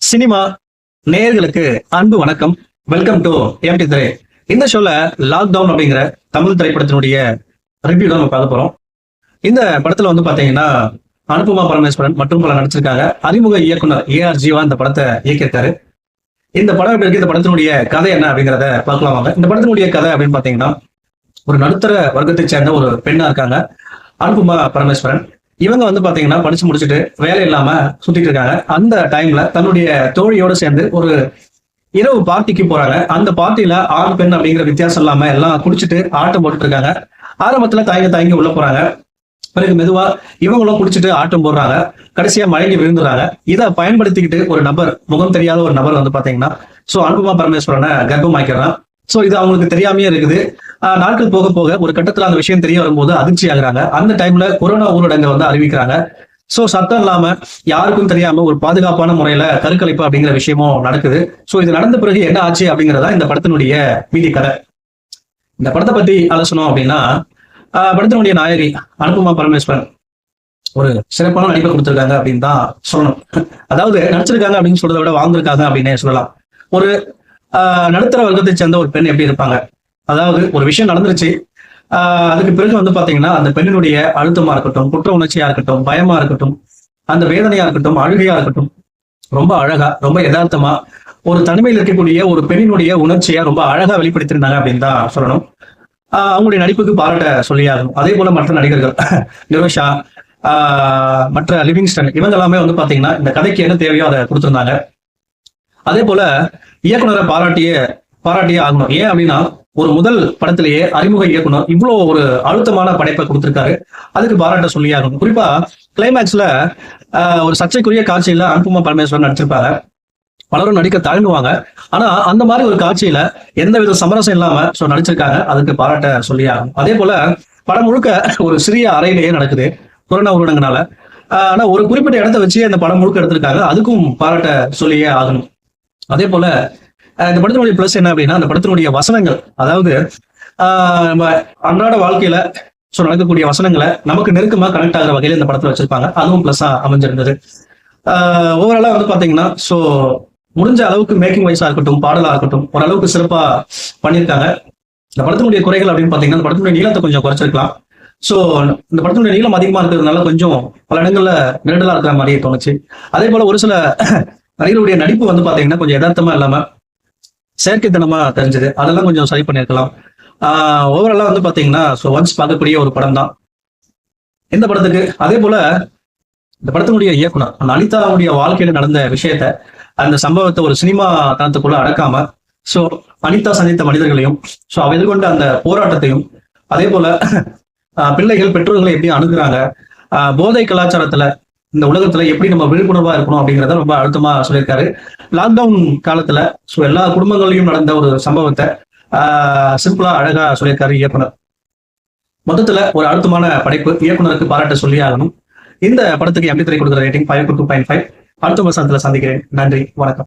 Cinema நேயர்களுக்கு அன்பு வணக்கம். வெல்கம் டு எம்டி திரை. இந்த ஷோல லாக்டவுன் அப்படிங்கிற தமிழ் திரைப்படத்தினுடைய ரிவ்யூ தான் நம்ம பார்க்க போறோம். இந்த படத்துல வந்து பாத்தீங்கன்னா அனுபமா பரமேஸ்வரன் மற்றும் பல நடிச்சிருக்காங்க. அறிமுக இயக்குனர் ஏஆர் ஜீவா இந்த படத்தை இயக்கியிருக்காரு. இந்த படம் எப்படி இருக்கு, இந்த படத்தினுடைய கதை என்ன அப்படிங்கிறத பார்க்கலாம் வாங்க. இந்த படத்தினுடைய கதை அப்படின்னு பாத்தீங்கன்னா, ஒரு நடுத்தர வர்க்கத்தை சேர்ந்த ஒரு பெண்ணா இருக்காங்க அனுபமா பரமேஸ்வரன். இவங்க வந்து பாத்தீங்கன்னா படிச்சு முடிச்சுட்டு வேலை இல்லாம சுத்திட்டு இருக்காங்க. அந்த டைம்ல தன்னுடைய தோழியோட சேர்ந்து ஒரு இரவு பார்ட்டிக்கு போறாங்க. அந்த பார்ட்டியில ஆண் பெண் அப்படிங்கிற வித்தியாசம் இல்லாம எல்லாம் குடிச்சிட்டு ஆட்டம் போட்டுட்டு இருக்காங்க. ஆரம்பத்துல தயங்கி உள்ள போறாங்க. பிறகு மெதுவா இவங்களும் குடிச்சிட்டு ஆட்டம் போடுறாங்க. கடைசியா மயங்கி விழுந்துறாங்க. இதை பயன்படுத்திக்கிட்டு ஒரு நபர், முகம் தெரியாத ஒரு நபர் வந்து பாத்தீங்கன்னா அனுபமா பரமேஸ்வரனை கர்ப்பமாக்கிறான். சோ இது அவங்களுக்கு தெரியாமையே இருக்குது. நாட்கள் போக போக ஒரு கட்டத்துல அந்த விஷயம் தெரிய வரும்போது அதிர்ச்சி ஆகுறாங்க. அந்த டைம்ல கொரோனா ஊரடங்கை வந்து அறிவிக்கிறாங்க. சோ சத்தம் இல்லாம யாருக்கும் தெரியாம ஒரு பாதுகாப்பான முறையில கருக்கலைப்பு அப்படிங்கிற விஷயமும் நடக்குது. சோ இது நடந்த பிறகு என்ன ஆச்சு அப்படிங்கிறதா இந்த படத்தினுடைய மீதி கதை. இந்த படத்தை பத்தி ஆலோசனம் அப்படின்னா, படத்தினுடைய நாயகி அனுபமா பரமேஸ்வரன் ஒரு சிறப்பான நடிப்பை கொடுத்திருக்காங்க அப்படின்னு தான் சொல்லணும். அதாவது நடிச்சிருக்காங்க அப்படின்னு சொல்றதை விட வாழ்ந்திருக்காங்க அப்படின்னே சொல்லலாம். ஒரு நடுத்தர வர்க்கத்தை சேர்ந்த ஒரு பெண் எப்படி இருப்பாங்க, அதாவது ஒரு விஷயம் நடந்துருச்சு, அதுக்கு பிறகு வந்து பாத்தீங்கன்னா அந்த பெண்ணினுடைய அழுத்தமா இருக்கட்டும், குற்ற உணர்ச்சியா இருக்கட்டும், பயமா இருக்கட்டும், அந்த வேதனையா இருக்கட்டும், அழுகையா இருக்கட்டும், ரொம்ப அழகா, ரொம்ப யதார்த்தமா ஒரு தனிமையில் இருக்கக்கூடிய ஒரு பெண்ணினுடைய உணர்ச்சியா ரொம்ப அழகா வெளிப்படுத்திருந்தாங்க அப்படின்னு தான் சொல்லணும். அவங்களுடைய நடிப்புக்கு பாராட்ட சொல்லியாகும். அதே போல மற்ற நடிகர்கள் நிரோஷா, மற்ற லிவிங்ஸ்டன், இவங்க எல்லாமே வந்து பாத்தீங்கன்னா இந்த கதைக்கு என்ன தேவையோ அதை கொடுத்திருந்தாங்க. அதே போல இயக்குனரை பாராட்டியே ஆகணும். ஏன் அப்படின்னா, ஒரு முதல் படத்திலேயே அறிமுக இயக்குனர் இவ்வளவு ஒரு அழுத்தமான படைப்பை கொடுத்திருக்காரு. அதுக்கு பாராட்ட சொல்லி ஆகணும். குறிப்பா கிளைமேக்ஸ்ல ஒரு சர்ச்சைக்குரிய காட்சியில அனுபமா பரமேஸ்வரன் நடிச்சிருப்பாங்க. பலரும் நடிக்க தயங்குவாங்க. ஆனா அந்த மாதிரி ஒரு காட்சியில எந்தவித சமரசம் இல்லாம நடிச்சிருக்காங்க. அதுக்கு பாராட்ட சொல்லி ஆகணும். அதே போல படம் முழுக்க ஒரு சிறிய அறையிலேயே நடக்குது கொரோனா ஊரடங்குனால. ஆனா ஒரு குறிப்பிட்ட இடத்தை வச்சு அந்த படம் முழுக்க எடுத்திருக்காங்க. அதுக்கும் பாராட்ட சொல்லியே ஆகணும். அதே போல இந்த படத்தினுடைய பிளஸ் என்ன அப்படின்னா, அந்த படத்தினுடைய வசனங்கள், அதாவது நம்ம அன்றாட வாழ்க்கையில நடக்கக்கூடிய வசனங்களை நமக்கு நெருக்கமா கனெக்ட் ஆகிற வகையில இந்த படத்துல வச்சிருப்பாங்க. அதுவும் பிளஸ்ஸா அமைஞ்சிருந்தது. ஓவராலா வந்து பாத்தீங்கன்னா முடிஞ்ச அளவுக்கு மேக்கிங் வைஸா இருக்கட்டும், பாடலா இருக்கட்டும், ஓரளவுக்கு சிறப்பா பண்ணியிருக்காங்க. இந்த படத்தினுடைய குறைகள் அப்படின்னு பாத்தீங்கன்னா, இந்த படத்தினுடைய நீளத்தை கொஞ்சம் குறைச்சிருக்கலாம். இந்த படத்தினுடைய நீளம் அதிகமா இருக்கிறதுனால கொஞ்சம் பல இடங்கள்ல நெருடலா இருக்கிற மாதிரியே தோணுச்சு. அதே போல ஒரு சில நடிகருடைய நடிப்பு வந்து பாத்தீங்கன்னா கொஞ்சம் யதார்த்தமா இல்லாம செயற்கைத்தனமா தெரிஞ்சது. அதெல்லாம் கொஞ்சம் சரி பண்ணியிருக்கலாம். ஓவராலா வந்து பாத்தீங்கன்னா ஒன்ஸ் பார்க்கக்கூடிய ஒரு படம் தான் இந்த படத்துக்கு. அதே போல இந்த படத்தினுடைய இயக்குனர் அனிதாவுடைய வாழ்க்கையில நடந்த விஷயத்த, அந்த சம்பவத்தை ஒரு சினிமா தனத்துக்குள்ள அடக்காம அனிதா சந்தித்த மனிதர்களையும் அவ எதிர்கொண்ட அந்த போராட்டத்தையும், அதே போல பிள்ளைகள் பெற்றோர்களை எப்படி அணுகுறாங்க, போதை கலாச்சாரத்துல இந்த உலகத்துல எப்படி நம்ம விழிப்புணர்வா இருக்கணும் அப்படிங்கிறத ரொம்ப அழுத்தமா சொல்லியிருக்காரு. லாக்டவுன் காலத்துல எல்லா குடும்பங்களையும் நடந்த ஒரு சம்பவத்தை சிம்பிளா அழகா சொல்லியிருக்காரு இயக்குனர். மொத்தத்துல ஒரு அழுத்தமான படைப்பு. இயக்குனருக்கு பாராட்ட சொல்லி ஆகணும். இந்த படத்துக்கு எம்டி திரை கொடுக்குற ரேட்டிங் 5.2.5. அடுத்த வசனத்துல சந்திக்கிறேன். நன்றி, வணக்கம்.